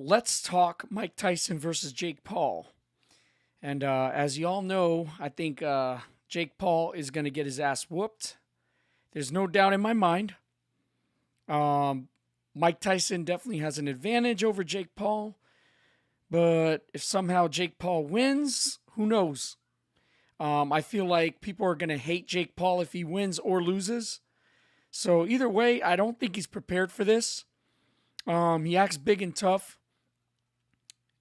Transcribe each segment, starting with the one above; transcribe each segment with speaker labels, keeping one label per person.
Speaker 1: let's talk Mike Tyson versus Jake Paul. And as you all know, I think Jake Paul is going to get his ass whooped. There's no doubt in my mind. Mike Tyson definitely has an advantage over Jake Paul. But if somehow Jake Paul wins, who knows? I feel like people are going to hate Jake Paul if he wins or loses. So either way, I don't think he's prepared for this. He acts big and tough.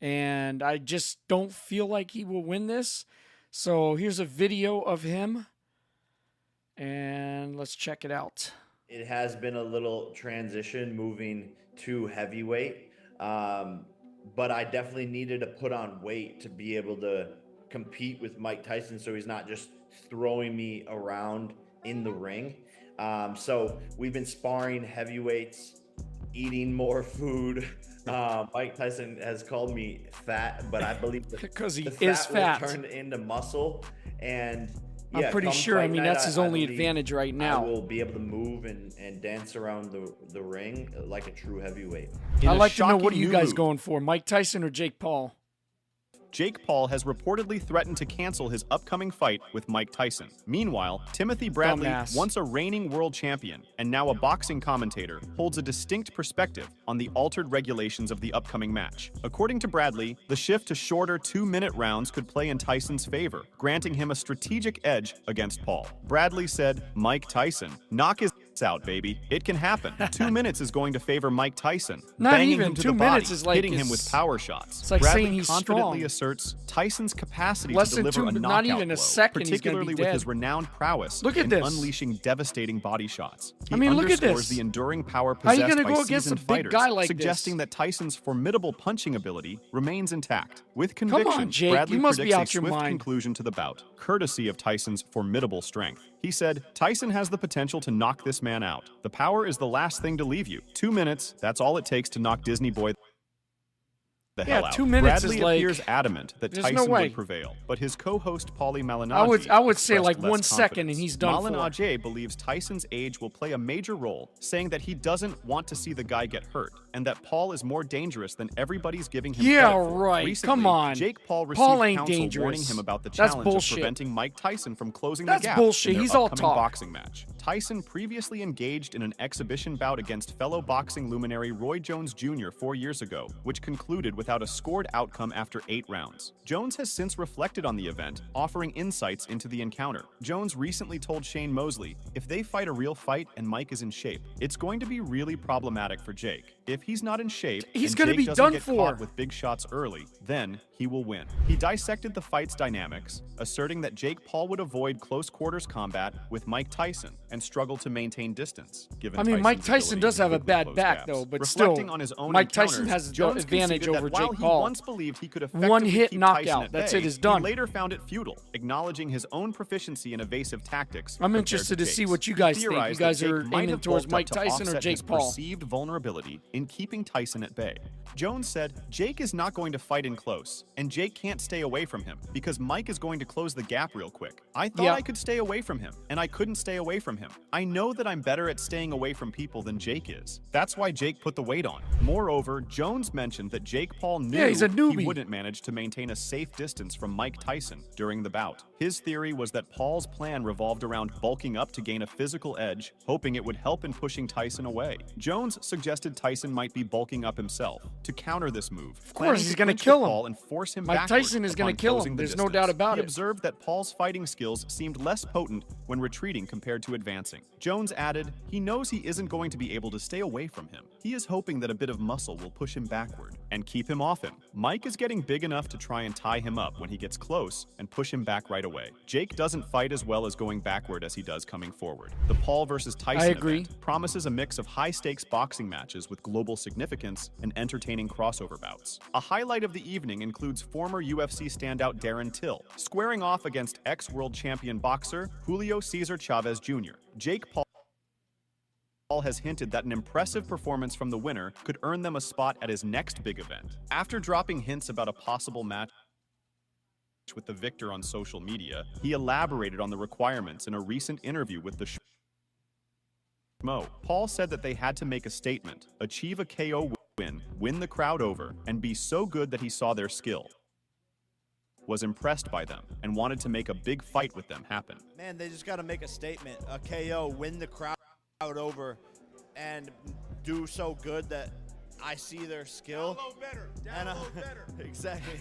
Speaker 1: And I just don't feel like he will win this. So here's a video of him. And let's check it out.
Speaker 2: It has been a little transition moving to heavyweight. But I definitely needed to put on weight to be able to compete with Mike Tyson so he's not just throwing me around in the ring. So we've been sparring heavyweights, eating more food. Mike Tyson has called me fat, but I believe
Speaker 1: because he
Speaker 2: the
Speaker 1: is fat
Speaker 2: will turn into muscle. And
Speaker 1: yeah, I'm pretty sure. I mean, that's his only advantage right now.
Speaker 2: I will be able to move and dance around the ring like a true heavyweight.
Speaker 1: I'd like to know, what are you guys going for, Mike Tyson or Jake Paul?
Speaker 3: Jake Paul has reportedly threatened to cancel his upcoming fight with Mike Tyson. Meanwhile, Timothy Bradley, once a reigning world champion and now a boxing commentator, holds a distinct perspective on the altered regulations of the upcoming match. According to Bradley, the shift to shorter 2-minute rounds could play in Tyson's favor, granting him a strategic edge against Paul. Bradley said, "Mike Tyson, knock his out, baby. It can happen. 2 minutes is going to favor Mike Tyson.
Speaker 1: Not
Speaker 3: banging
Speaker 1: even
Speaker 3: him to
Speaker 1: 2
Speaker 3: the
Speaker 1: minutes
Speaker 3: body,
Speaker 1: is like
Speaker 3: hitting him with power shots."
Speaker 1: It's like
Speaker 3: Bradley
Speaker 1: saying he's
Speaker 3: confidently
Speaker 1: strong.
Speaker 3: asserts Tyson's capacity
Speaker 1: Less
Speaker 3: to
Speaker 1: than
Speaker 3: deliver a knockout
Speaker 1: not even
Speaker 3: blow,
Speaker 1: a second,
Speaker 3: particularly
Speaker 1: he's
Speaker 3: with
Speaker 1: gonna be
Speaker 3: his
Speaker 1: dead.
Speaker 3: renowned prowess
Speaker 1: Look at
Speaker 3: in
Speaker 1: this.
Speaker 3: unleashing devastating body shots. He
Speaker 1: I mean, look at
Speaker 3: underscores
Speaker 1: this.
Speaker 3: the enduring power
Speaker 1: How you
Speaker 3: possessed
Speaker 1: gonna
Speaker 3: by
Speaker 1: go against a
Speaker 3: seasoned
Speaker 1: big
Speaker 3: fighters,
Speaker 1: guy like
Speaker 3: suggesting
Speaker 1: this?
Speaker 3: that Tyson's formidable punching ability remains intact. With
Speaker 1: Come
Speaker 3: conviction,
Speaker 1: on, Jake.
Speaker 3: Bradley
Speaker 1: You must be
Speaker 3: predicts
Speaker 1: out
Speaker 3: a
Speaker 1: your
Speaker 3: swift
Speaker 1: mind.
Speaker 3: conclusion to the bout, courtesy of Tyson's formidable strength. He said, "Tyson has the potential to knock this man out. The power is the last thing to leave you. 2 minutes, that's all it takes to knock Disney Boy the hell out."
Speaker 1: 2 minutes
Speaker 3: Bradley
Speaker 1: is like,
Speaker 3: appears adamant that
Speaker 1: there's
Speaker 3: Tyson
Speaker 1: no way.
Speaker 3: would prevail, but his co-host Paulie Malignaggi
Speaker 1: I would say
Speaker 3: expressed
Speaker 1: like
Speaker 3: less
Speaker 1: 1 second
Speaker 3: confidence.
Speaker 1: and he's done for.
Speaker 3: Malignaggi believes Tyson's age will play a major role, saying that he doesn't want to see the guy get hurt, and that Paul is more dangerous than everybody's giving him
Speaker 1: Yeah,
Speaker 3: credit for.
Speaker 1: right.
Speaker 3: Recently,
Speaker 1: Come on.
Speaker 3: Jake Paul received
Speaker 1: Paul ain't
Speaker 3: counsel
Speaker 1: dangerous.
Speaker 3: warning him about the
Speaker 1: That's
Speaker 3: challenge
Speaker 1: bullshit.
Speaker 3: of preventing Mike Tyson from closing
Speaker 1: That's
Speaker 3: the gap
Speaker 1: bullshit.
Speaker 3: in their
Speaker 1: He's all
Speaker 3: upcoming
Speaker 1: talk.
Speaker 3: boxing match. Tyson previously engaged in an exhibition bout against fellow boxing luminary Roy Jones Jr. 4 years ago, which concluded without a scored outcome after 8 rounds. Jones has since reflected on the event, offering insights into the encounter. Jones recently told Shane Mosley, "If they fight a real fight and Mike is in shape, it's going to be really problematic for Jake. If he's not in shape,
Speaker 1: He's
Speaker 3: and
Speaker 1: gonna
Speaker 3: Jake
Speaker 1: be
Speaker 3: doesn't
Speaker 1: done
Speaker 3: get
Speaker 1: for."
Speaker 3: caught with big shots early, then he will win." He dissected the fight's dynamics, asserting that Jake Paul would avoid close quarters combat with Mike Tyson and struggle to maintain distance. Given
Speaker 1: I mean, Mike
Speaker 3: Tyson's
Speaker 1: Tyson
Speaker 3: ability
Speaker 1: does
Speaker 3: to
Speaker 1: have a
Speaker 3: quickly
Speaker 1: bad
Speaker 3: close
Speaker 1: back,
Speaker 3: gaps.
Speaker 1: though, but
Speaker 3: Reflecting
Speaker 1: still,
Speaker 3: on his own
Speaker 1: Mike Tyson
Speaker 3: encounters,
Speaker 1: has the
Speaker 3: Jones
Speaker 1: advantage
Speaker 3: conceded
Speaker 1: over
Speaker 3: that while
Speaker 1: Jake
Speaker 3: he
Speaker 1: Paul.
Speaker 3: once believed he could
Speaker 1: One
Speaker 3: effectively
Speaker 1: hit
Speaker 3: keep
Speaker 1: knockout.
Speaker 3: Tyson at
Speaker 1: That's
Speaker 3: bay,
Speaker 1: it, it's done.
Speaker 3: He later found it futile, acknowledging his own proficiency in evasive tactics.
Speaker 1: I'm
Speaker 3: compared
Speaker 1: interested to see
Speaker 3: Jake's.
Speaker 1: what you
Speaker 3: He
Speaker 1: guys think. You
Speaker 3: theorized
Speaker 1: guys
Speaker 3: that Jake
Speaker 1: are
Speaker 3: might
Speaker 1: aiming
Speaker 3: have
Speaker 1: towards
Speaker 3: bulked up
Speaker 1: Mike
Speaker 3: to
Speaker 1: Tyson or
Speaker 3: offset
Speaker 1: Jake
Speaker 3: his
Speaker 1: Paul?
Speaker 3: perceived vulnerability in keeping Tyson at bay. Jones said, "Jake is not going to fight in close, and Jake can't stay away from him because Mike is going to close the gap real quick. I thought I could stay away from him, and I couldn't stay away from him. I know that I'm better at staying away from people than Jake is. That's why Jake put the weight on." Moreover, Jones mentioned that Jake Paul knew
Speaker 1: he's a newbie.
Speaker 3: he wouldn't manage to maintain a safe distance from Mike Tyson during the bout. His theory was that Paul's plan revolved around bulking up to gain a physical edge, hoping it would help in pushing Tyson away. Jones suggested Tyson might be bulking up himself to counter this move.
Speaker 1: Of course, he's going to kill him.
Speaker 3: And force him
Speaker 1: Mike
Speaker 3: backward
Speaker 1: Tyson is
Speaker 3: upon
Speaker 1: going to kill
Speaker 3: closing
Speaker 1: him.
Speaker 3: the
Speaker 1: There's no
Speaker 3: distance.
Speaker 1: doubt about
Speaker 3: He
Speaker 1: it.
Speaker 3: observed that Paul's fighting skills seemed less potent when retreating compared to advancing. Jones added, "He knows he isn't going to be able to stay away from him. He is hoping that a bit of muscle will push him backward and keep him off him. Mike is getting big enough to try and tie him up when he gets close and push him back right away. Jake doesn't fight as well as going backward as he does coming forward." The Paul versus Tyson event promises a mix of high-stakes boxing matches with global significance and entertaining crossover bouts. A highlight of the evening includes former UFC standout Darren Till squaring off against ex-world champion boxer Julio Cesar Chavez Jr. Jake Paul has hinted that an impressive performance from the winner could earn them a spot at his next big event. After dropping hints about a possible match with the victor on social media, he elaborated on the requirements in a recent interview with the Schmo. Paul said that they had to make a statement, achieve a KO win the crowd over, and be so good that he saw their skill, was impressed by them, and wanted to make a big fight with them happen.
Speaker 4: Man, they just got to make a statement, a KO, win the crowd over, and do so good that I see their skill. Exactly,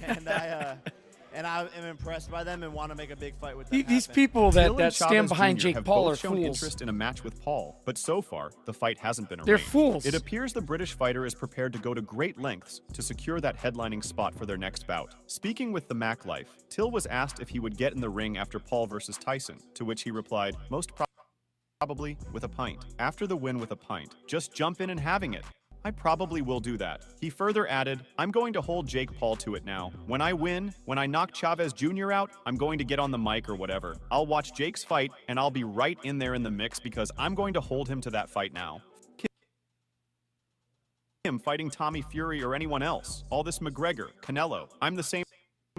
Speaker 4: and I am impressed by them and want to make a big fight with them.
Speaker 1: These
Speaker 4: happen.
Speaker 1: people
Speaker 3: Till and
Speaker 1: that stand
Speaker 3: Chavez
Speaker 1: behind
Speaker 3: Jr.
Speaker 1: Jake
Speaker 3: have
Speaker 1: Paul
Speaker 3: both
Speaker 1: are
Speaker 3: shown
Speaker 1: fools.
Speaker 3: interest in a match with Paul, but so far, the fight hasn't been arranged.
Speaker 1: They're fools.
Speaker 3: It appears the British fighter is prepared to go to great lengths to secure that headlining spot for their next bout. Speaking with the Mac Life, Till was asked if he would get in the ring after Paul versus Tyson, to which he replied, most probably with a pint. After the win with a pint, just jump in and having it. I probably will do that. He further added, I'm going to hold Jake Paul to it now. When I win, when I knock Chavez Jr. out, I'm going to get on the mic or whatever. I'll watch Jake's fight, and I'll be right in there in the mix because I'm going to hold him to that fight now. Him fighting Tommy Fury or anyone else. All this McGregor, Canelo. I'm the same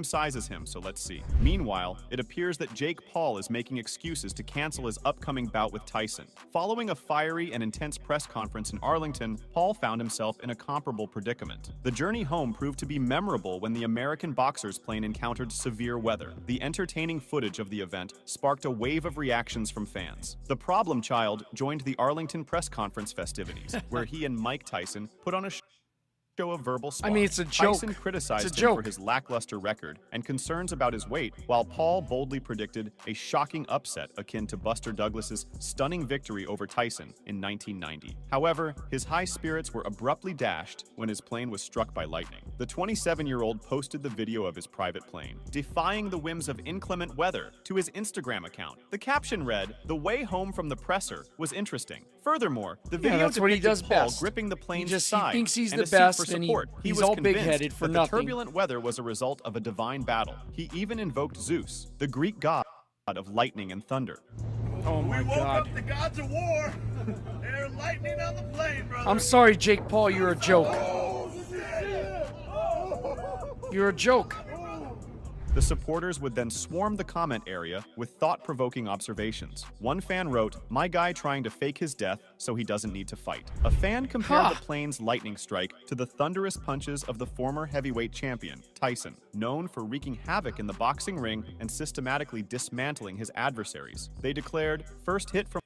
Speaker 3: size as him, so let's see. Meanwhile, it appears that Jake Paul is making excuses to cancel his upcoming bout with Tyson. Following a fiery and intense press conference in Arlington, Paul found himself in a comparable predicament. The journey home proved to be memorable when the American boxer's plane encountered severe weather. The entertaining footage of the event sparked a wave of reactions from fans. The problem child joined the Arlington press conference festivities, where he and Mike Tyson put on a show of verbal sparring.
Speaker 1: I mean, it's a joke.
Speaker 3: Tyson criticized
Speaker 1: It's a
Speaker 3: him
Speaker 1: joke.
Speaker 3: for his lackluster record and concerns about his weight, while Paul boldly predicted a shocking upset akin to Buster Douglas's stunning victory over Tyson in 1990. However, his high spirits were abruptly dashed when his plane was struck by lightning. The 27-year-old posted the video of his private plane, defying the whims of inclement weather, to his Instagram account. The caption read, "The way home from the presser was interesting." Furthermore, the video
Speaker 1: that's what he
Speaker 3: depicted
Speaker 1: does
Speaker 3: Paul
Speaker 1: best.
Speaker 3: gripping the plane's
Speaker 1: He
Speaker 3: side
Speaker 1: thinks he's
Speaker 3: and
Speaker 1: the
Speaker 3: a seat
Speaker 1: best,
Speaker 3: for
Speaker 1: and
Speaker 3: support.
Speaker 1: he's
Speaker 3: was
Speaker 1: all
Speaker 3: convinced
Speaker 1: big-headed for
Speaker 3: that
Speaker 1: nothing.
Speaker 3: The turbulent weather was a result of a divine battle. He even invoked Zeus, the Greek god of lightning and thunder.
Speaker 1: Oh my
Speaker 5: We woke
Speaker 1: God.
Speaker 5: up the gods of war. There's lightning on the plane, brother.
Speaker 1: I'm sorry, Jake Paul, you're a joke.
Speaker 5: Oh, shit.
Speaker 1: You're a joke.
Speaker 3: The supporters would then swarm the comment area with thought-provoking observations. One fan wrote, "My guy trying to fake his death so he doesn't need to fight." A fan compared
Speaker 1: Huh.
Speaker 3: the plane's lightning strike to the thunderous punches of the former heavyweight champion, Tyson, known for wreaking havoc in the boxing ring and systematically dismantling his adversaries. They declared, "First hit from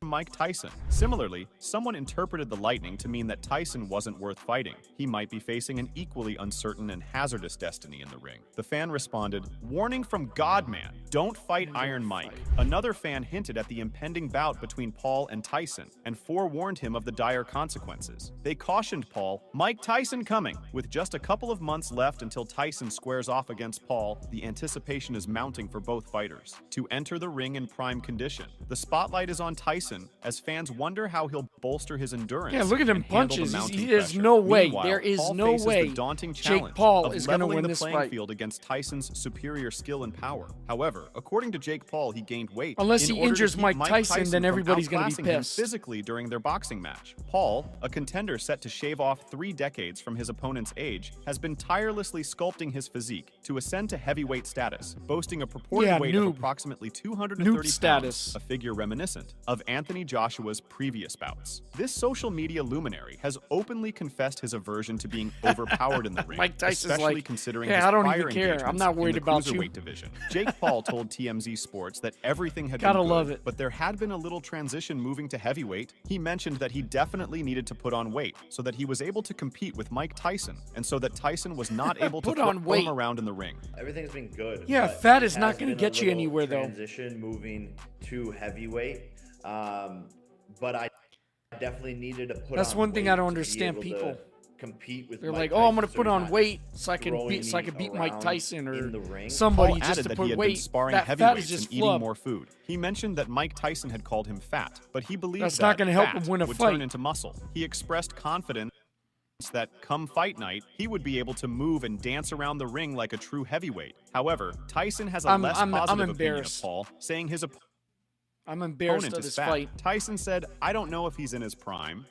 Speaker 3: Mike Tyson." Similarly, someone interpreted the lightning to mean that Tyson wasn't worth fighting. He might be facing an equally uncertain and hazardous destiny in the ring. The fan responded, "Warning from Godman, don't fight Iron Mike." Another fan hinted at the impending bout between Paul and Tyson and forewarned him of the dire consequences. They cautioned Paul, "Mike Tyson coming." With just a couple of months left until Tyson squares off against Paul, the anticipation is mounting for both fighters to enter the ring in prime condition. The spotlight is on Tyson as fans wonder how he'll bolster his endurance.
Speaker 1: Yeah, look at him
Speaker 3: and handle the
Speaker 1: punches.
Speaker 3: mounting
Speaker 1: There's
Speaker 3: pressure.
Speaker 1: no way.
Speaker 3: Meanwhile,
Speaker 1: There is
Speaker 3: Paul
Speaker 1: no
Speaker 3: faces
Speaker 1: way
Speaker 3: the daunting
Speaker 1: Jake
Speaker 3: challenge
Speaker 1: Paul
Speaker 3: of
Speaker 1: is gonna
Speaker 3: leveling
Speaker 1: win
Speaker 3: the
Speaker 1: this
Speaker 3: playing
Speaker 1: fight.
Speaker 3: field against Tyson's superior skill and power. However, according to Jake Paul, he gained weight.
Speaker 1: Unless
Speaker 3: in
Speaker 1: he
Speaker 3: order to
Speaker 1: injures
Speaker 3: keep
Speaker 1: Mike Tyson, then
Speaker 3: from
Speaker 1: everybody's gonna be
Speaker 3: outclassing him
Speaker 1: pissed.
Speaker 3: physically during their boxing match. Paul, a contender set to shave off 3 decades from his opponent's age, has been tirelessly sculpting his physique to ascend to heavyweight status, boasting a purported
Speaker 1: Yeah,
Speaker 3: weight
Speaker 1: noob.
Speaker 3: of approximately 230 pounds,
Speaker 1: status.
Speaker 3: a figure reminiscent of Anthony Joshua's previous bouts. This social media luminary has openly confessed his aversion to being overpowered in the ring,
Speaker 1: Mike Tyson's
Speaker 3: especially
Speaker 1: like,
Speaker 3: considering
Speaker 1: "Yeah,
Speaker 3: his
Speaker 1: I don't
Speaker 3: prior
Speaker 1: even care. I'm
Speaker 3: engagements
Speaker 1: not worried
Speaker 3: in the
Speaker 1: about you."
Speaker 3: cruiserweight division. Jake Paul told TMZ Sports that everything had
Speaker 1: Gotta
Speaker 3: been good,
Speaker 1: love it.
Speaker 3: but there had been a little transition moving to heavyweight. He mentioned that he definitely needed to put on weight so that he was able to compete with Mike Tyson, and so that Tyson was not able to
Speaker 1: Put on
Speaker 3: throw
Speaker 1: weight.
Speaker 3: him around in the ring.
Speaker 2: Everything's been good.
Speaker 1: Yeah,
Speaker 2: but
Speaker 1: fat
Speaker 2: it
Speaker 1: is not
Speaker 2: has
Speaker 1: gonna
Speaker 2: been a
Speaker 1: get you
Speaker 2: little
Speaker 1: anywhere, though.
Speaker 2: Transition moving to heavyweight, but I definitely needed to put.
Speaker 1: That's
Speaker 2: on
Speaker 1: one thing I
Speaker 2: weight
Speaker 1: don't
Speaker 2: to be
Speaker 1: understand,
Speaker 2: able to
Speaker 1: people.
Speaker 2: compete with.
Speaker 1: They're
Speaker 2: Mike
Speaker 1: like, "Oh, I'm gonna
Speaker 2: Tyson, so
Speaker 1: put
Speaker 2: he's
Speaker 1: on
Speaker 2: not
Speaker 1: weight so I can
Speaker 2: throwing
Speaker 1: beat
Speaker 2: me
Speaker 1: Mike
Speaker 2: around
Speaker 1: Tyson
Speaker 2: in the
Speaker 1: or
Speaker 2: ring."
Speaker 1: somebody
Speaker 3: Paul
Speaker 1: just
Speaker 3: added
Speaker 1: to
Speaker 3: that
Speaker 1: put
Speaker 3: he had
Speaker 1: weight."
Speaker 3: been sparring
Speaker 1: That fat is
Speaker 3: heavyweights
Speaker 1: just
Speaker 3: and eating
Speaker 1: flub.
Speaker 3: more food. He mentioned that Mike Tyson had called him fat, but he believed
Speaker 1: That's
Speaker 3: that
Speaker 1: not gonna help
Speaker 3: fat
Speaker 1: him win a
Speaker 3: would
Speaker 1: fight.
Speaker 3: turn into muscle. He expressed confidence that come fight night, he would be able to move and dance around the ring like a true heavyweight. However, Tyson has a
Speaker 1: I'm
Speaker 3: less positive opinion of
Speaker 1: embarrassed.
Speaker 3: Paul, saying his
Speaker 1: I'm embarrassed
Speaker 3: opponent
Speaker 1: of
Speaker 3: is
Speaker 1: this
Speaker 3: fat.
Speaker 1: fight.
Speaker 3: Tyson said, "I don't know if he's in his prime.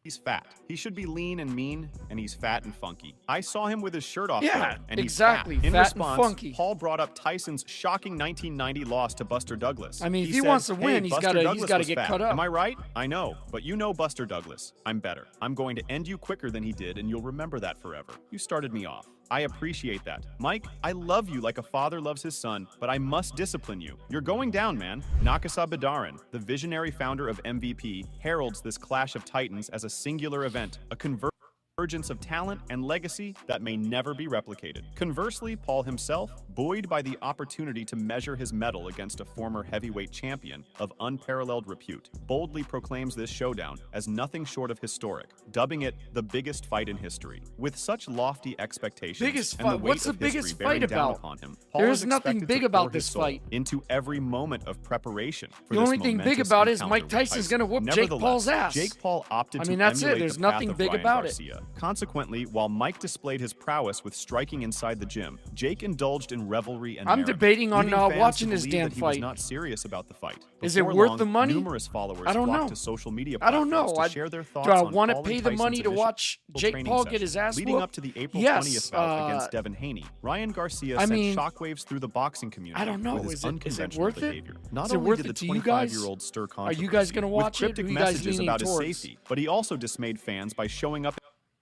Speaker 3: He's fat. He should be lean and mean, and he's fat and funky. I saw him with his shirt off,
Speaker 1: Yeah,
Speaker 3: though, and
Speaker 1: exactly,
Speaker 3: he's fat. In
Speaker 1: fat and
Speaker 3: response,
Speaker 1: funky.
Speaker 3: Paul brought up Tyson's shocking 1990 loss to Buster Douglas.
Speaker 1: I mean, if he
Speaker 3: said,
Speaker 1: wants to
Speaker 3: "Hey,
Speaker 1: win, he's
Speaker 3: Buster
Speaker 1: gotta
Speaker 3: Douglas was
Speaker 1: get
Speaker 3: fat.
Speaker 1: cut up."
Speaker 3: Am I right? I know, but you know Buster Douglas. I'm better. I'm going to end you quicker than he did, and you'll remember that forever. You started me off. I appreciate that. Mike, I love you like a father loves his son, but I must discipline you. You're going down, man." Nakasa Badaran, the visionary founder of MVP, heralds this clash of titans as a singular event, a convergence of talent and legacy that may never be replicated. Conversely, Paul himself, buoyed by the opportunity to measure his mettle against a former heavyweight champion of unparalleled repute, boldly proclaims this showdown as nothing short of historic, dubbing it the biggest fight in history. With such lofty expectations,
Speaker 1: Biggest
Speaker 3: and the
Speaker 1: fight?
Speaker 3: weight
Speaker 1: What's the
Speaker 3: of history
Speaker 1: biggest
Speaker 3: bearing
Speaker 1: fight
Speaker 3: down
Speaker 1: about?
Speaker 3: upon him, Paul
Speaker 1: There's
Speaker 3: is
Speaker 1: nothing
Speaker 3: expected
Speaker 1: big
Speaker 3: to
Speaker 1: about
Speaker 3: pour his
Speaker 1: this
Speaker 3: soul
Speaker 1: fight.
Speaker 3: into every moment of preparation for
Speaker 1: The
Speaker 3: this
Speaker 1: only thing big
Speaker 3: momentous
Speaker 1: about it is
Speaker 3: encounter
Speaker 1: Mike
Speaker 3: with
Speaker 1: Tyson's
Speaker 3: Tyson.
Speaker 1: gonna whoop Jake
Speaker 3: Nevertheless,
Speaker 1: Paul's ass.
Speaker 3: Jake Paul opted
Speaker 1: I
Speaker 3: to
Speaker 1: mean, that's it.
Speaker 3: emulate
Speaker 1: There's
Speaker 3: the path
Speaker 1: nothing
Speaker 3: of
Speaker 1: big
Speaker 3: Ryan
Speaker 1: about it.
Speaker 3: Garcia. Consequently, while Mike displayed his prowess with striking inside the gym, Jake indulged in revelry and
Speaker 1: I'm
Speaker 3: merriment,
Speaker 1: debating on,
Speaker 3: leading fans to
Speaker 1: watching this
Speaker 3: believe
Speaker 1: damn
Speaker 3: that he was
Speaker 1: fight.
Speaker 3: not serious about the fight.
Speaker 1: Is it
Speaker 3: Before
Speaker 1: worth
Speaker 3: long,
Speaker 1: the money?
Speaker 3: Numerous followers
Speaker 1: I don't
Speaker 3: flocked
Speaker 1: know.
Speaker 3: to social media
Speaker 1: I don't
Speaker 3: platforms
Speaker 1: know.
Speaker 3: to share their thoughts
Speaker 1: Do I
Speaker 3: on
Speaker 1: want to
Speaker 3: Paul
Speaker 1: pay
Speaker 3: and
Speaker 1: the
Speaker 3: Tyson's
Speaker 1: money to
Speaker 3: initial
Speaker 1: watch Jake
Speaker 3: training
Speaker 1: Paul
Speaker 3: session.
Speaker 1: get his ass
Speaker 3: Leading
Speaker 1: whooped?
Speaker 3: up to the April
Speaker 1: Yes,
Speaker 3: 20th bout against Devin Haney, Ryan Garcia
Speaker 1: I
Speaker 3: sent
Speaker 1: mean,
Speaker 3: shockwaves through the boxing community
Speaker 1: I don't know.
Speaker 3: with his
Speaker 1: Is it
Speaker 3: unconventional
Speaker 1: worth it?
Speaker 3: behavior. Not
Speaker 1: Is it
Speaker 3: only
Speaker 1: worth
Speaker 3: did the
Speaker 1: it to you guys?
Speaker 3: 25-year-old stir
Speaker 1: Are you guys
Speaker 3: controversy
Speaker 1: gonna
Speaker 3: with
Speaker 1: watch it?
Speaker 3: cryptic
Speaker 1: Who you guys
Speaker 3: messages
Speaker 1: leaning
Speaker 3: about his
Speaker 1: towards?
Speaker 3: safety, but he also dismayed fans by showing up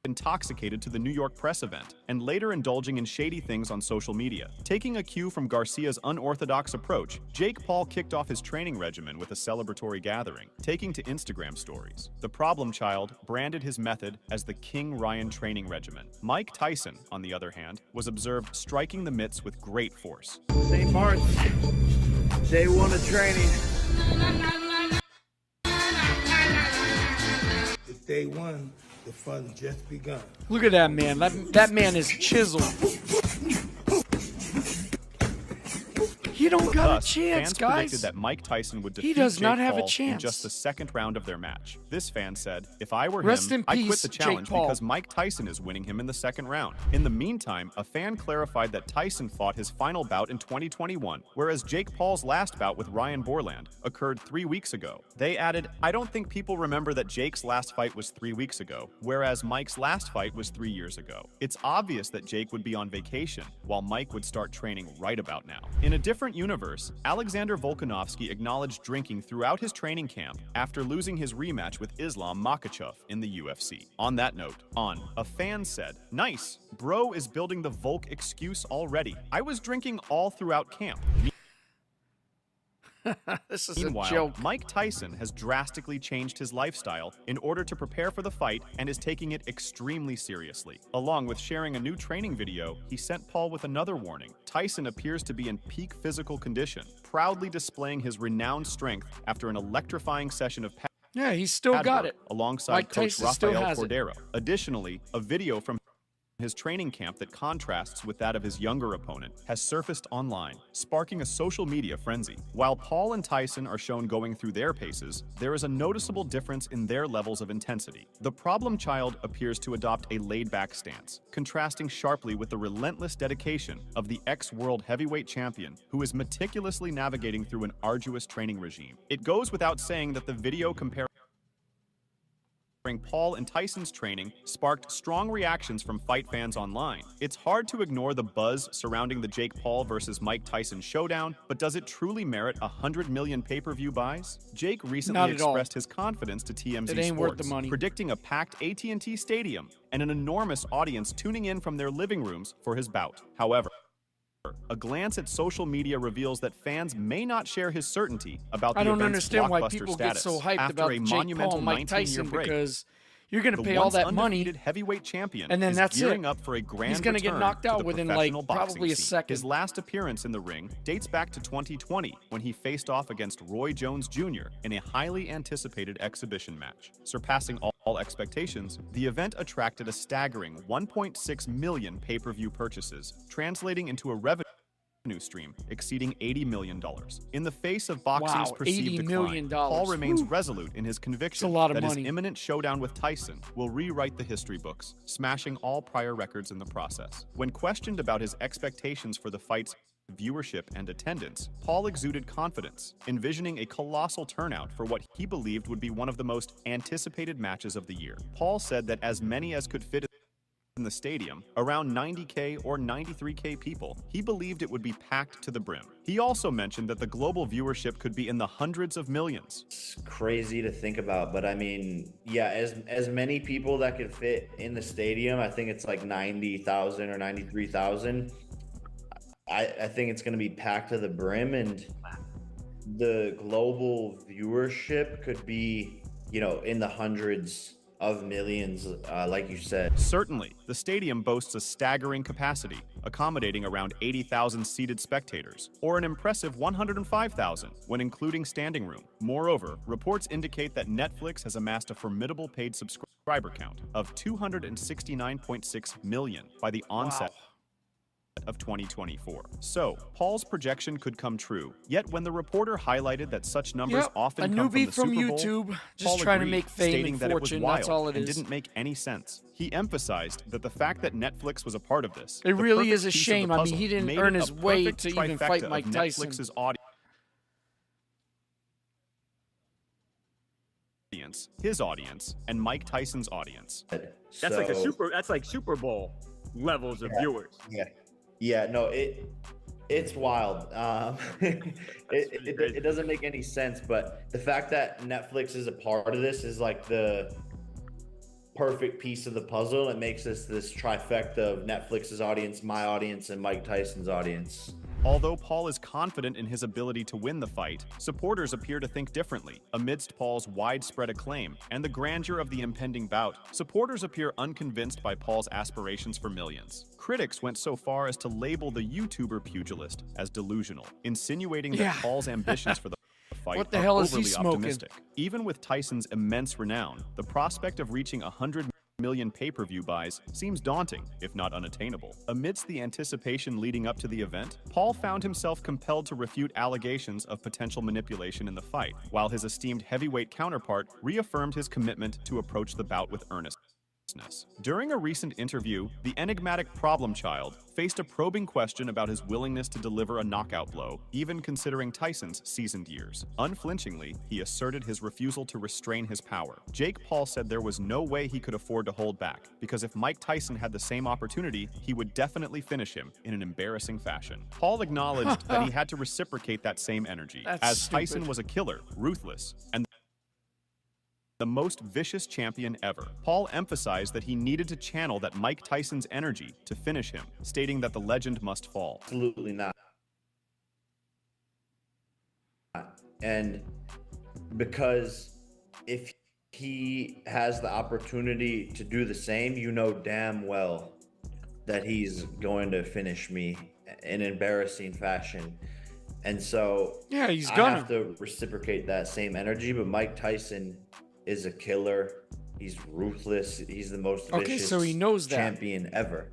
Speaker 3: intoxicated to the New York press event, and later indulging in shady things on social media. Taking a cue from Garcia's unorthodox approach, Jake Paul kicked off his training regimen with a celebratory gathering, taking to Instagram stories. The problem child branded his method as the King Ryan training regimen. Mike Tyson, on the other hand, was observed striking the mitts with great force.
Speaker 5: St. Mark's, day one of training.
Speaker 6: It's day one, the fun just begun.
Speaker 1: Look at that man. That man is chiseled. He don't got
Speaker 3: Thus,
Speaker 1: a chance,
Speaker 3: fans
Speaker 1: guys.
Speaker 3: predicted that Mike Tyson would defeat
Speaker 1: does
Speaker 3: Jake
Speaker 1: not have a
Speaker 3: Paul in
Speaker 1: chance.
Speaker 3: just the second round of their match. This fan said, "If I were
Speaker 1: Rest
Speaker 3: him,
Speaker 1: in
Speaker 3: I'd quit
Speaker 1: peace,
Speaker 3: the
Speaker 1: Jake
Speaker 3: challenge
Speaker 1: Paul."
Speaker 3: because Mike Tyson is winning him in the second round." In the meantime, a fan clarified that Tyson fought his final bout in 2021, whereas Jake Paul's last bout with Ryan Borland occurred 3 weeks ago. They added, "I don't think people remember that Jake's last fight was 3 weeks ago, whereas Mike's last fight was 3 years ago. It's obvious that Jake would be on vacation, while Mike would start training right about now." In a different universe, Alexander Volkanovski acknowledged drinking throughout his training camp after losing his rematch with Islam Makhachev in the UFC. On that note, a fan said, "Nice, bro is building the Volk excuse already. I was drinking all throughout camp."
Speaker 1: This is a
Speaker 3: Meanwhile,
Speaker 1: joke.
Speaker 3: Mike Tyson has drastically changed his lifestyle in order to prepare for the fight and is taking it extremely seriously. Along with sharing a new training video, he sent Paul with another warning. Tyson appears to be in peak physical condition, proudly displaying his renowned strength after an electrifying session of
Speaker 1: Yeah, he's still
Speaker 3: pad
Speaker 1: got
Speaker 3: work
Speaker 1: it.
Speaker 3: alongside
Speaker 1: Mike
Speaker 3: coach
Speaker 1: Tyson still
Speaker 3: Rafael
Speaker 1: has it.
Speaker 3: Cordero. Additionally, a video from his training camp that contrasts with that of his younger opponent has surfaced online, sparking a social media frenzy. While Paul and Tyson are shown going through their paces, there is a noticeable difference in their levels of intensity. The problem child appears to adopt a laid-back stance, contrasting sharply with the relentless dedication of the ex-world heavyweight champion who is meticulously navigating through an arduous training regime. It goes without saying that the video comparing Paul and Tyson's training sparked strong reactions from fight fans online. It's hard to ignore the buzz surrounding the Jake Paul versus Mike Tyson showdown, but does it truly merit 100 million pay-per-view buys? Jake recently
Speaker 1: Not at all.
Speaker 3: expressed his confidence to TMZ
Speaker 1: It ain't
Speaker 3: Sports,
Speaker 1: worth the money.
Speaker 3: predicting a packed AT&T Stadium and an enormous audience tuning in from their living rooms for his bout. However, a glance at social media reveals that fans may not share his certainty about the
Speaker 1: I don't
Speaker 3: event's
Speaker 1: understand why
Speaker 3: blockbuster
Speaker 1: people get
Speaker 3: status
Speaker 1: so hyped
Speaker 3: after
Speaker 1: about
Speaker 3: a
Speaker 1: Jake Paul
Speaker 3: monumental
Speaker 1: and Mike
Speaker 3: 19-year
Speaker 1: Tyson
Speaker 3: break.
Speaker 1: because you're going to
Speaker 3: The
Speaker 1: pay all
Speaker 3: once
Speaker 1: that money.
Speaker 3: undefeated heavyweight champion
Speaker 1: and then
Speaker 3: is
Speaker 1: that's
Speaker 3: gearing
Speaker 1: it.
Speaker 3: up for a grand
Speaker 1: He's gonna get
Speaker 3: return
Speaker 1: knocked
Speaker 3: to
Speaker 1: out
Speaker 3: the
Speaker 1: within,
Speaker 3: professional
Speaker 1: like,
Speaker 3: boxing
Speaker 1: probably a
Speaker 3: scene.
Speaker 1: second.
Speaker 3: His last appearance in the ring dates back to 2020 when he faced off against Roy Jones Jr. in a highly anticipated exhibition match. Surpassing all expectations, the event attracted a staggering 1.6 million pay-per-view purchases, translating into a revenue stream exceeding $80 million. In the face of boxing's
Speaker 1: Wow,
Speaker 3: perceived
Speaker 1: $80
Speaker 3: decline,
Speaker 1: million.
Speaker 3: Paul remains
Speaker 1: Whew.
Speaker 3: resolute in his conviction
Speaker 1: It's a lot of
Speaker 3: that
Speaker 1: money.
Speaker 3: his imminent showdown with Tyson will rewrite the history books, smashing all prior records in the process. When questioned about his expectations for the fight's viewership and attendance, Paul exuded confidence, envisioning a colossal turnout for what he believed would be one of the most anticipated matches of the year. Paul said that as many as could fit in the stadium, around 90K or 93K people, he believed it would be packed to the brim. He also mentioned that the global viewership could be in the hundreds of millions.
Speaker 2: It's crazy to think about, but I mean, yeah, as many people that could fit in the stadium, I think it's like 90,000 or 93,000. I think it's going to be packed to the brim, and the global viewership could be, in the hundreds of millions, like you said.
Speaker 3: Certainly, the stadium boasts a staggering capacity, accommodating around 80,000 seated spectators, or an impressive 105,000 when including standing room. Moreover, reports indicate that Netflix has amassed a formidable paid subscriber count of 269.6 million by the onset of 2024. So, Paul's projection could come true. Yet when the reporter highlighted that such numbers often come
Speaker 1: newbie
Speaker 3: from the Super Bowl,
Speaker 1: YouTube, just
Speaker 3: Paul
Speaker 1: trying to
Speaker 3: agreed,
Speaker 1: make fame
Speaker 3: stating
Speaker 1: and
Speaker 3: that
Speaker 1: fortune.
Speaker 3: it was wild
Speaker 1: That's all it
Speaker 3: and
Speaker 1: is.
Speaker 3: didn't make any sense. He emphasized that the fact that Netflix was a part of this,
Speaker 1: It
Speaker 3: the
Speaker 1: really
Speaker 3: perfect
Speaker 1: is a
Speaker 3: piece of the
Speaker 1: shame. I mean,
Speaker 3: puzzle,
Speaker 1: he didn't
Speaker 3: made
Speaker 1: earn
Speaker 3: it
Speaker 1: his
Speaker 3: a
Speaker 1: way
Speaker 3: perfect
Speaker 1: to even
Speaker 3: trifecta
Speaker 1: fight
Speaker 3: of
Speaker 1: Mike Tyson.
Speaker 3: Netflix's audience, his audience, and Mike Tyson's audience.
Speaker 7: That's like Super Bowl levels of viewers.
Speaker 2: Yeah, no, it's wild. It doesn't make any sense, but the fact that Netflix is a part of this is like the perfect piece of the puzzle. It makes this trifecta of Netflix's audience, my audience, and Mike Tyson's audience.
Speaker 3: Although Paul is confident in his ability to win the fight, supporters appear to think differently. Amidst Paul's widespread acclaim and the grandeur of the impending bout, supporters appear unconvinced by Paul's aspirations for millions. Critics went so far as to label the YouTuber pugilist as delusional, insinuating that Paul's ambitions for the fight
Speaker 1: What the
Speaker 3: are
Speaker 1: hell is he
Speaker 3: overly
Speaker 1: smoking?
Speaker 3: optimistic. Even with Tyson's immense renown, the prospect of reaching 100 million pay-per-view buys seems daunting, if not unattainable. Amidst the anticipation leading up to the event, Paul found himself compelled to refute allegations of potential manipulation in the fight, while his esteemed heavyweight counterpart reaffirmed his commitment to approach the bout with earnestness. During a recent interview, the enigmatic problem child faced a probing question about his willingness to deliver a knockout blow, even considering Tyson's seasoned years. Unflinchingly, he asserted his refusal to restrain his power. Jake Paul said there was no way he could afford to hold back, because if Mike Tyson had the same opportunity, he would definitely finish him in an embarrassing fashion. Paul acknowledged that he had to reciprocate that same energy, as Tyson was a killer, ruthless, and the most vicious champion ever. Paul emphasized that he needed to channel that Mike Tyson's energy to finish him, stating that the legend must fall.
Speaker 2: Absolutely not. And because if he has the opportunity to do the same, you know damn well that he's going to finish me in embarrassing fashion. And so
Speaker 1: Yeah, he's
Speaker 2: I
Speaker 1: gonna.
Speaker 2: have to reciprocate that same energy, but Mike Tyson is a killer. He's ruthless. He's the most vicious
Speaker 1: so he knows that.
Speaker 2: champion ever.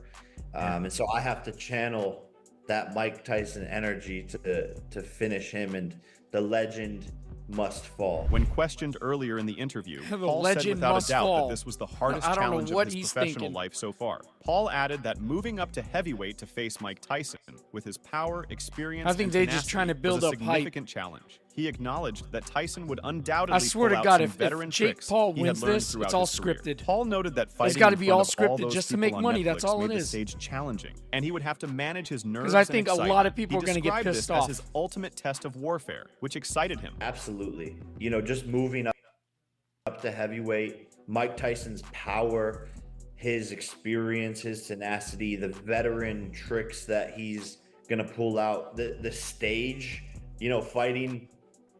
Speaker 2: And so I have to channel that Mike Tyson energy to finish him, and the legend must fall.
Speaker 3: When questioned earlier in the interview,
Speaker 1: The
Speaker 3: Paul said
Speaker 1: legend
Speaker 3: without
Speaker 1: must
Speaker 3: a doubt
Speaker 1: fall.
Speaker 3: that this was the hardest
Speaker 1: I don't know
Speaker 3: challenge
Speaker 1: what
Speaker 3: of his
Speaker 1: he's
Speaker 3: professional
Speaker 1: thinking.
Speaker 3: life so far. Paul added that moving up to heavyweight to face Mike Tyson, with his power, experience,
Speaker 1: I think
Speaker 3: and
Speaker 1: they're
Speaker 3: tenacity,
Speaker 1: just trying to build
Speaker 3: was a
Speaker 1: up hype.
Speaker 3: significant challenge. He acknowledged that Tyson would undoubtedly
Speaker 1: I swear
Speaker 3: pull
Speaker 1: to
Speaker 3: out
Speaker 1: God,
Speaker 3: some
Speaker 1: if
Speaker 3: veteran
Speaker 1: Jake
Speaker 3: tricks
Speaker 1: Paul
Speaker 3: he had
Speaker 1: wins
Speaker 3: learned
Speaker 1: this,
Speaker 3: throughout
Speaker 1: it's all
Speaker 3: his career.
Speaker 1: scripted.
Speaker 3: Paul noted that fighting
Speaker 1: gotta
Speaker 3: in
Speaker 1: be
Speaker 3: front
Speaker 1: all
Speaker 3: of all
Speaker 1: scripted
Speaker 3: those
Speaker 1: just to
Speaker 3: people
Speaker 1: make
Speaker 3: on
Speaker 1: money, that's
Speaker 3: Netflix
Speaker 1: all
Speaker 3: made
Speaker 1: it
Speaker 3: the
Speaker 1: is.
Speaker 3: stage challenging, and he would have to manage his nerves.
Speaker 1: 'Cause I think
Speaker 3: and
Speaker 1: a lot of
Speaker 3: excitement.
Speaker 1: people
Speaker 3: He
Speaker 1: are gonna get
Speaker 3: described
Speaker 1: pissed
Speaker 3: this
Speaker 1: off.
Speaker 3: as his ultimate test of warfare, which excited him.
Speaker 2: Absolutely. Just moving up to heavyweight, Mike Tyson's power, his experience, his tenacity, the veteran tricks that he's gonna pull out, the stage, fighting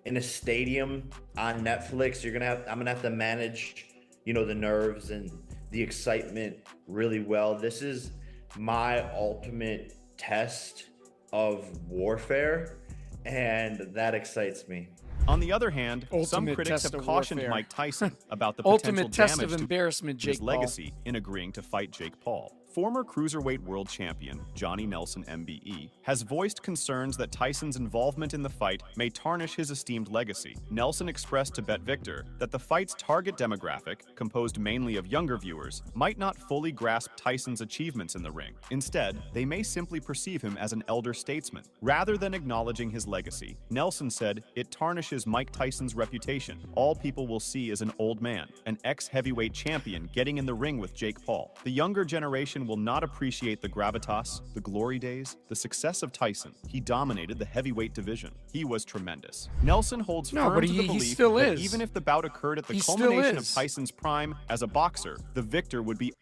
Speaker 2: in a stadium on Netflix, I'm gonna have to manage, the nerves and the excitement really well. This is my ultimate test of warfare, and that excites me.
Speaker 3: On the other hand, some
Speaker 1: Ultimate
Speaker 3: critics
Speaker 1: test
Speaker 3: have
Speaker 1: of
Speaker 3: cautioned
Speaker 1: warfare.
Speaker 3: Mike Tyson about the potential
Speaker 1: Ultimate test
Speaker 3: damage
Speaker 1: of
Speaker 3: to
Speaker 1: embarrassment,
Speaker 3: his
Speaker 1: Jake Paul.
Speaker 3: legacy in agreeing to fight Jake Paul. Former cruiserweight world champion Johnny Nelson MBE has voiced concerns that Tyson's involvement in the fight may tarnish his esteemed legacy. Nelson expressed to Bet Victor that the fight's target demographic, composed mainly of younger viewers, might not fully grasp Tyson's achievements in the ring. Instead, they may simply perceive him as an elder statesman. Rather than acknowledging his legacy, Nelson said it tarnishes Mike Tyson's reputation. All people will see is an old man, an ex-heavyweight champion getting in the ring with Jake Paul. The younger generation will not appreciate the gravitas, the glory days, the success of Tyson. He dominated the heavyweight division. He was tremendous. Nelson holds firm to the belief that even if the bout occurred at the culmination of Tyson's prime as a boxer, the victor would be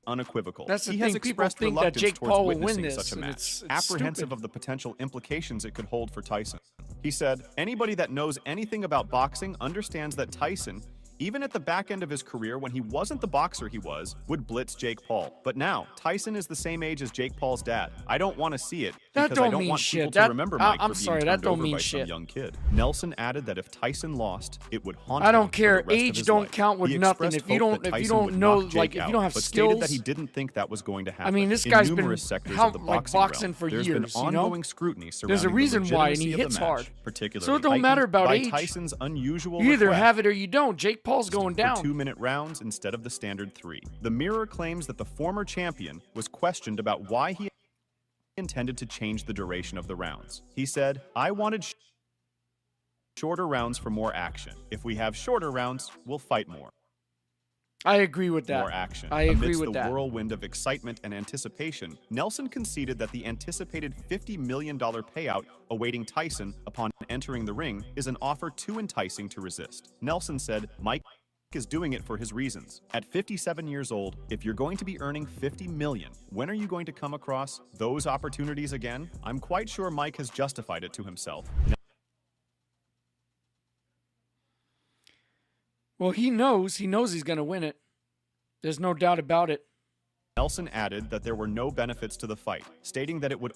Speaker 3: unequivocal.
Speaker 1: That's the
Speaker 3: he
Speaker 1: thing.
Speaker 3: has
Speaker 1: People
Speaker 3: expressed
Speaker 1: think that
Speaker 3: reluctance
Speaker 1: Jake
Speaker 3: towards
Speaker 1: Paul will
Speaker 3: witnessing
Speaker 1: win this,
Speaker 3: such a
Speaker 1: and
Speaker 3: match,
Speaker 1: it's
Speaker 3: apprehensive
Speaker 1: stupid.
Speaker 3: of the potential implications it could hold for Tyson. He said, "Anybody that knows anything about boxing understands that Tyson, even at the back end of his career when he wasn't the boxer he was, would blitz Jake Paul. But now, Tyson is the same age as Jake Paul's dad. I don't want to see it
Speaker 1: That
Speaker 3: because I
Speaker 1: don't
Speaker 3: don't
Speaker 1: mean
Speaker 3: want
Speaker 1: shit.
Speaker 3: people
Speaker 1: That-
Speaker 3: to remember Mike
Speaker 1: I'm
Speaker 3: for being
Speaker 1: sorry, that
Speaker 3: turned
Speaker 1: don't
Speaker 3: over
Speaker 1: mean
Speaker 3: by some
Speaker 1: shit.
Speaker 3: young kid." Nelson added that if Tyson lost, it would haunt
Speaker 1: I
Speaker 3: him
Speaker 1: don't
Speaker 3: for
Speaker 1: care.
Speaker 3: the rest of
Speaker 1: Age
Speaker 3: his
Speaker 1: don't
Speaker 3: life.
Speaker 1: count with
Speaker 3: He
Speaker 1: nothing.
Speaker 3: expressed
Speaker 1: If you
Speaker 3: hope
Speaker 1: don't-
Speaker 3: that
Speaker 1: if you
Speaker 3: Tyson
Speaker 1: don't
Speaker 3: would
Speaker 1: know,
Speaker 3: knock Jake
Speaker 1: like, if you
Speaker 3: out,
Speaker 1: don't have
Speaker 3: but stated that
Speaker 1: skills-
Speaker 3: he didn't think that was going to happen.
Speaker 1: I mean, this
Speaker 3: In
Speaker 1: guy's been
Speaker 3: numerous sectors
Speaker 1: how-
Speaker 3: of the
Speaker 1: like,
Speaker 3: boxing
Speaker 1: boxing
Speaker 3: realm,
Speaker 1: for
Speaker 3: there's
Speaker 1: years,
Speaker 3: been
Speaker 1: you know?
Speaker 3: ongoing scrutiny
Speaker 1: There's a
Speaker 3: surrounding
Speaker 1: reason
Speaker 3: the
Speaker 1: why, and
Speaker 3: legitimacy
Speaker 1: he
Speaker 3: of the
Speaker 1: hits
Speaker 3: match,
Speaker 1: hard.
Speaker 3: particularly
Speaker 1: So it don't matter
Speaker 3: heightened
Speaker 1: about
Speaker 3: by
Speaker 1: age.
Speaker 3: Tyson's unusual
Speaker 1: You either
Speaker 3: request
Speaker 1: have it or you don't. Jake Paul's going down.
Speaker 3: for 2-minute rounds instead of the standard 3. The Mirror claims that the former champion was questioned about why he intended to change the duration of the rounds. He said, "I wanted shorter rounds for more action. If we have shorter rounds, we'll fight more."
Speaker 1: I agree with that.
Speaker 3: More action.
Speaker 1: I agree
Speaker 3: Amidst
Speaker 1: with
Speaker 3: the
Speaker 1: that.
Speaker 3: whirlwind of excitement and anticipation, Nelson conceded that the anticipated $50 million payout awaiting Tyson upon entering the ring is an offer too enticing to resist. Nelson said, "Mike is doing it for his reasons. At 57 years old, if you're going to be earning $50 million, when are you going to come across those opportunities again? I'm quite sure Mike has justified it to himself."
Speaker 1: Well, he knows he's going to win it. There's no doubt about it.
Speaker 3: Nelson added that there were no benefits to the fight, stating that it would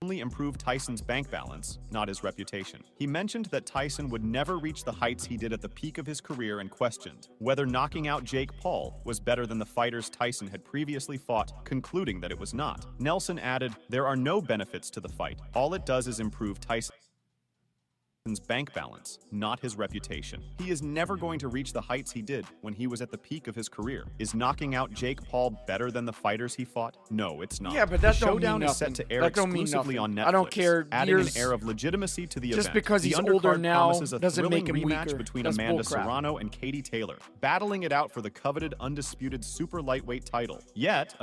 Speaker 3: only improve Tyson's bank balance, not his reputation. He mentioned that Tyson would never reach the heights he did at the peak of his career and questioned whether knocking out Jake Paul was better than the fighters Tyson had previously fought, concluding that it was not. Nelson added, "There are no benefits to the fight. All it does is improve Tyson's bank balance, not his reputation. He is never going to reach the heights he did when he was at the peak of his career. Is knocking out Jake Paul better than the fighters he fought? No, it's not."
Speaker 1: Yeah, but that
Speaker 3: the
Speaker 1: don't mean
Speaker 3: showdown is
Speaker 1: nothing.
Speaker 3: set to air
Speaker 1: That don't mean
Speaker 3: exclusively on
Speaker 1: nothing.
Speaker 3: Netflix,
Speaker 1: I don't care.
Speaker 3: adding an
Speaker 1: Years-
Speaker 3: air of legitimacy to the
Speaker 1: Just
Speaker 3: event.
Speaker 1: because
Speaker 3: The
Speaker 1: he's older
Speaker 3: undercard
Speaker 1: now
Speaker 3: promises a
Speaker 1: doesn't
Speaker 3: thrilling
Speaker 1: make him
Speaker 3: rematch
Speaker 1: weaker.
Speaker 3: between
Speaker 1: That's
Speaker 3: Amanda
Speaker 1: bullcrap.
Speaker 3: Serrano and Katie Taylor, battling it out for the coveted undisputed super lightweight title. Yet,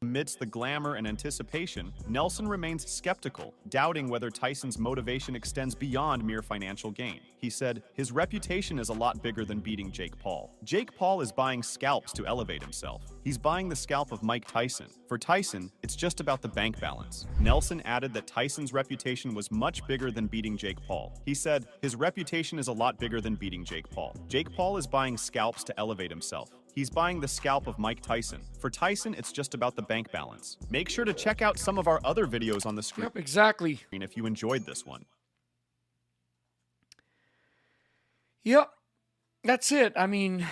Speaker 3: amidst the glamour and anticipation, Nelson remains skeptical, doubting whether Tyson's motivation extends beyond mere financial gain. He said, "His reputation is a lot bigger than beating Jake Paul. Jake Paul is buying scalps to elevate himself. He's buying the scalp of Mike Tyson. For Tyson, it's just about the bank balance." Nelson added that Tyson's reputation was much bigger than beating Jake Paul. He said, "His reputation is a lot bigger than beating Jake Paul. Jake Paul is buying scalps to elevate himself. He's buying the scalp of Mike Tyson. For Tyson, it's just about the bank balance." Make sure to check out some of our other videos on the screen
Speaker 1: Yep, exactly.
Speaker 3: if you enjoyed this one.
Speaker 1: Yep. That's it. I mean,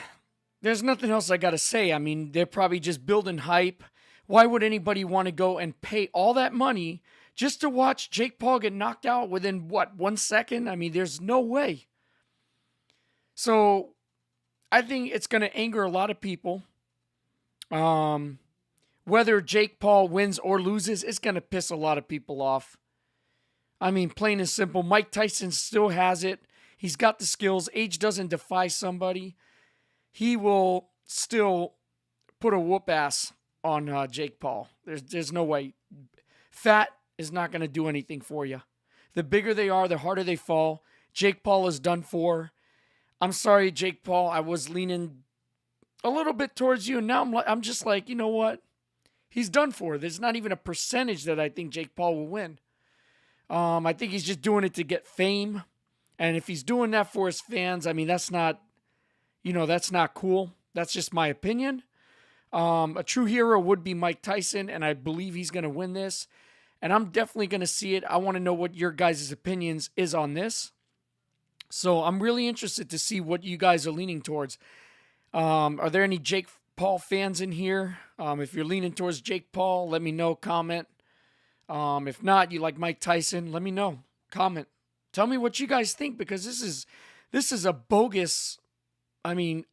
Speaker 1: there's nothing else I got to say. I mean, they're probably just building hype. Why would anybody want to go and pay all that money just to watch Jake Paul get knocked out within, what, 1 second? I mean, there's no way. So I think it's going to anger a lot of people. Whether Jake Paul wins or loses, it's going to piss a lot of people off. I mean, plain and simple, Mike Tyson still has it. He's got the skills. Age doesn't defy somebody. He will still put a whoop ass on Jake Paul. There's no way. Fat is not going to do anything for you. The bigger they are, the harder they fall. Jake Paul is done for. I'm sorry, Jake Paul. I was leaning a little bit towards you, and now I'm just like, you know what? He's done for. There's not even a percentage that I think Jake Paul will win. I think he's just doing it to get fame. And if he's doing that for his fans, I mean, that's not cool. That's just my opinion. A true hero would be Mike Tyson, and I believe he's going to win this. And I'm definitely going to see it. I want to know what your guys' opinions is on this. So I'm really interested to see what you guys are leaning towards. Are there any Jake Paul fans in here? If you're leaning towards Jake Paul, let me know. Comment. If not, you like Mike Tyson, let me know. Comment. Tell me what you guys think, because this is a bogus. I mean,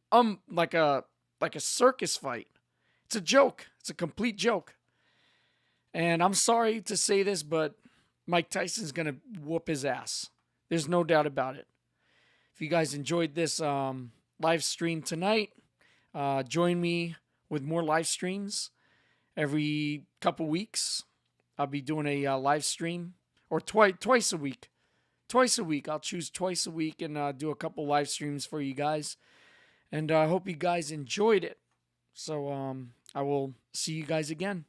Speaker 1: like a circus fight. It's a joke. It's a complete joke. And I'm sorry to say this, but Mike Tyson's gonna whoop his ass. There's no doubt about it. If you guys enjoyed this live stream tonight, join me with more live streams every couple weeks. I'll be doing a live stream, or twice a week. Twice a week. I'll choose twice a week and do a couple live streams for you guys. And I hope you guys enjoyed it. So I will see you guys again.